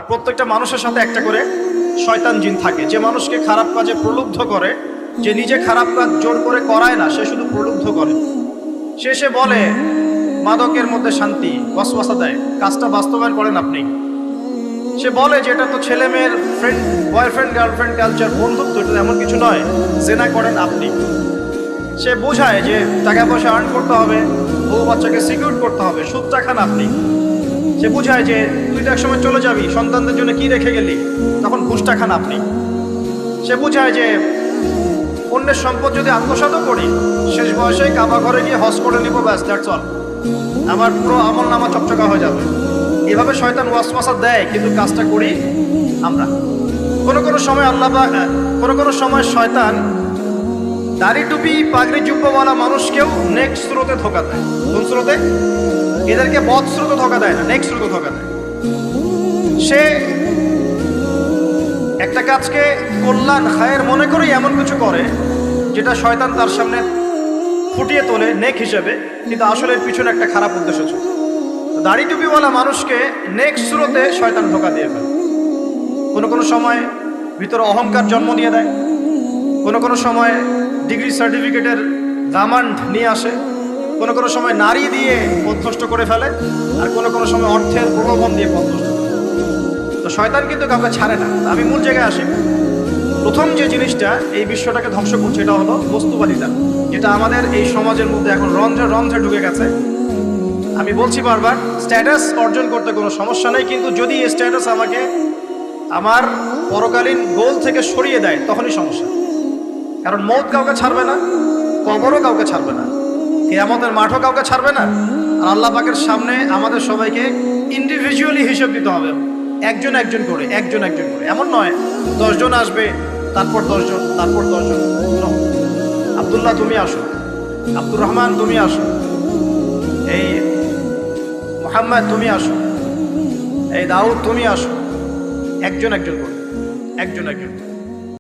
আর প্রত্যেকটা মানুষের সাথে একটা করে শয়তান জিন থাকে, যে মানুষকে খারাপ কাজে প্রলুব্ধ করে, যে নিজে খারাপ কাজ জোর করে করায় না, সে শুধু প্রলুব্ধ করে। সে বলে মাদকের মধ্যে শান্তি, ওয়াসওয়াসা দেয়, কাজটা বাস্তবায়ন করেন আপনি। সে বলে যে এটা তো ছেলে মেয়ের ফ্রেন্ড, বয়ফ্রেন্ড গার্লফ্রেন্ড কালচার, বন্ধুত্ব, এটা এমন কিছু নয়, জেনা করেন আপনি। সে বোঝায় যে টাকা পয়সা আর্ন করতে হবে, বউ বাচ্চাকে সিকিউর করতে হবে, সুদটা খান আপনি। সে বোঝায় যে তুই তো একসময় চলে যাবি, সন্তানদের জন্য কি রেখে গেলি, তখন ঘুষটা খান আপনি। সে বোঝায় যে অন্যের সম্পদ যদি আত্মসাৎও করি, শেষ বয়সে কাবা ঘরে গিয়ে হজ করে নিব, ব্যাস, দ্যাটস অল, আমার পুরো আমল নামা চকচকা হয়ে যাবে। এভাবে শয়তান ওয়াসওয়াসা দেয়, কিন্তু কাজটা করি আমরা। কোনো সময় কোনো সময় শয়তান দাড়ি টুপি পাগড়ি জুব্বাওয়ালা মানুষকেও নেক্সট স্রোতে ধোকা দেয়। কোন স্রোতে? এদেরকে বদ স্রোতে ধোকা দেয় না, নেক্সট স্রোতে ধোকা দেয়। সে একটা কাজকে কল্যাণ খায়ের মনে করেই এমন কিছু করে যেটা শয়তান তার সামনে ফুটিয়ে তোলে নেক হিসেবে, কিন্তু আসলে এর পিছনে একটা খারাপ উদ্দেশ্য ছিল। দাড়ি টুপিওয়ালা মানুষকে নেক্সট স্রোতে শয়তান ধোকা দিয়ে ফেলে। কোনো সময় ভিতরে অহংকার জন্ম দিয়ে দেয়, কোনো সময় ডিগ্রি সার্টিফিকেটের দামান্ড নিয়ে আসে, কোনো সময় নারী দিয়ে পথভ্রষ্ট করে ফেলে, আর কোনো সময় অর্থের প্রলোভন দিয়ে পথভ্রষ্ট করে। তো শয়তান কিন্তু কাউকে ছাড়ে না। আমি মূল জায়গায় আসি। প্রথম যে জিনিসটা এই বিশ্বটাকে ধ্বংস করছে, এটা হলো বস্তুবাদিতা, যেটা আমাদের এই সমাজের মধ্যে এখন রন্ধ্রে ঢুকে গেছে। আমি বলছি বারবার, স্ট্যাটাস অর্জন করতে কোনো সমস্যা নেই, কিন্তু যদি এই স্ট্যাটাস আমাকে আমার পরকালীন গোল থেকে সরিয়ে দেয়, তখনই সমস্যা। কারণ মৌত কাউকে ছাড়বে না, কবরও কাউকে ছাড়বে না, কিয়ামতের মাঠও কাউকে ছাড়বে না। আর আল্লাহ পাকের সামনে আমাদের সবাইকে ইন্ডিভিজুয়ালি হিসেব দিতে হবে, একজন একজন করে। এমন নয় 10 জন আসবে, তারপর 10 জন, তারপর 10 জন। আব্দুল্লাহ তুমি আসো, আব্দুর রহমান তুমি আসো, এই মোহাম্মদ তুমি আসো, এই দাউদ তুমি আসো, একজন করে।